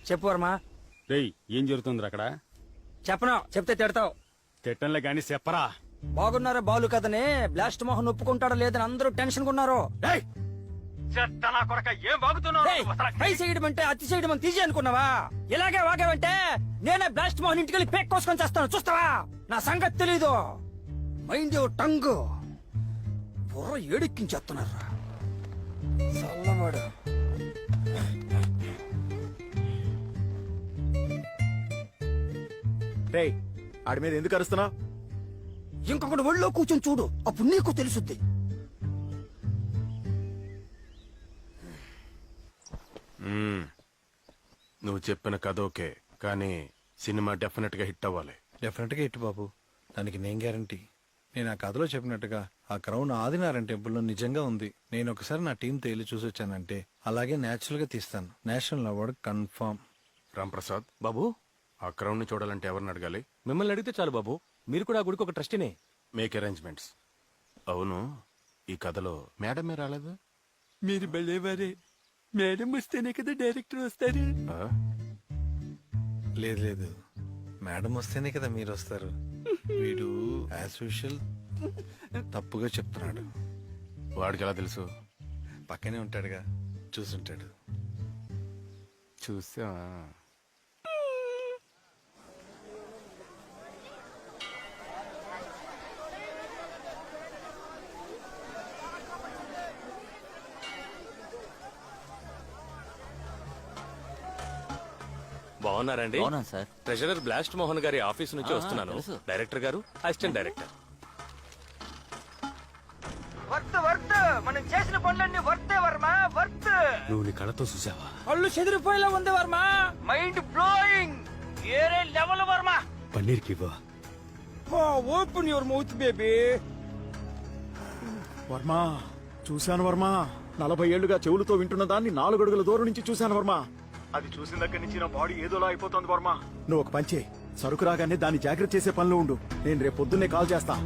చెప్పు వర్మ. రేయ్ ఏం జరుగుతుంది అక్కడ? చెప్పను, చెప్తే తిడతావు. తిట్టంలే గాని చెప్పరా. బాగున్నారా బాలు కదనే బ్లాస్ట్ మోహన్ ఒప్పుకుంటాడా లేదని అందరూ టెన్షన్ కున్నారు. పై చేయడం అంటే అతి చేయడం అని తీసి అనుకున్నావా? ఇలాగే వాగావంటే నేనే బ్లాస్ట్ మోహన్ ఇంటికి వెళ్ళి పేక్ కోసుకొని చేస్తాను, చూస్తావా? నా సంగతి తెలీదు. Mind your tongue. బుర్ర ఏడెక్కించేస్తున్నారా చల్లవాడు. రేయ్ ఆడి మీద ఎందుకు అరుస్తున్నావు? ఇంకొకటి ఒళ్ళో కూర్చొని చూడు, అప్పుడు నీకు తెలుసుద్ది. నువ్వు చెప్పిన కథ ఓకే, కానీ సినిమా డెఫినెట్ గా హిట్ అవ్వాలి. డెఫినెట్ గా హిట్ బాబు, దానికి నేను గ్యారంటీ. నేను ఆ కథలో చెప్పినట్టుగా ఆ క్రౌన్ ఆదినారాయణ టెంపుల్లో నిజంగా ఉంది. నేను ఒకసారి నా టీంతో వెళ్ళి చూసి వచ్చానంటే అలాగే నేచురల్ గా తీస్తాను. National award confirm. రాంప్రసాద్, బాబు ఆ క్రౌన్ ని చూడాలంటే ఎవరిని అడగాలి? మిమ్మల్ని అడిగితే చాలు బాబు, మీరు కూడా ఆ గుడికి ఒక ట్రస్టీనే. Make arrangements. అవును, ఈ కథలో మేడమే రాలేదు. మీరు బలేవారే. మేడం వస్తేనే కదా డైరెక్టర్ వస్తారు. ఆ? లేదు లేదు, మేడం వస్తేనే కదా మీరు వస్తారు. వీడు యాజ్ యూజువల్ తప్పుగా చెప్తున్నాడు. వాడికి ఎలా తెలుసు? పక్కనే ఉంటాడుగా, చూసుంటాడు. చూసా. బాగున్నారండి? అవునా సార్? ట్రెజరర్ బ్లాస్ట్ మోహన్ గారి ఆఫీస్ నుంచి వస్తున్నాను. తెలుసు. డైరెక్టర్ గారు, అసిస్టెంట్ డైరెక్టర్. వర్త్ మనం చేసిన పనులన్నీ వర్తే వర్మ, వర్త్. నువ్వు నీ కళతో చూసావా? కళ్ళు చెదిరిపోయేలా ఉంది వర్మ. Mind blowing. ఏరే లెవెల్ వర్మ. పన్నీర్కి ఇవ్వ. Open your mouth baby. Varma చూశాను వర్మా. 40 ఏళ్లుగా చెవులతో వింటున్న దాన్ని 4 అడుగుల దూరం నుంచి చూశాను వర్మా. అది చూసిన దగ్గర నుంచి నా బాడీ ఏదోలా అయిపోతుంది వర్మా. నువ్వు ఒక పంచే, సరుకు రాగానే దాన్ని జాగ్రత్త చేసే పనిలో ఉండు. నేను రేపు పొద్దున్నే కాల్ చేస్తా.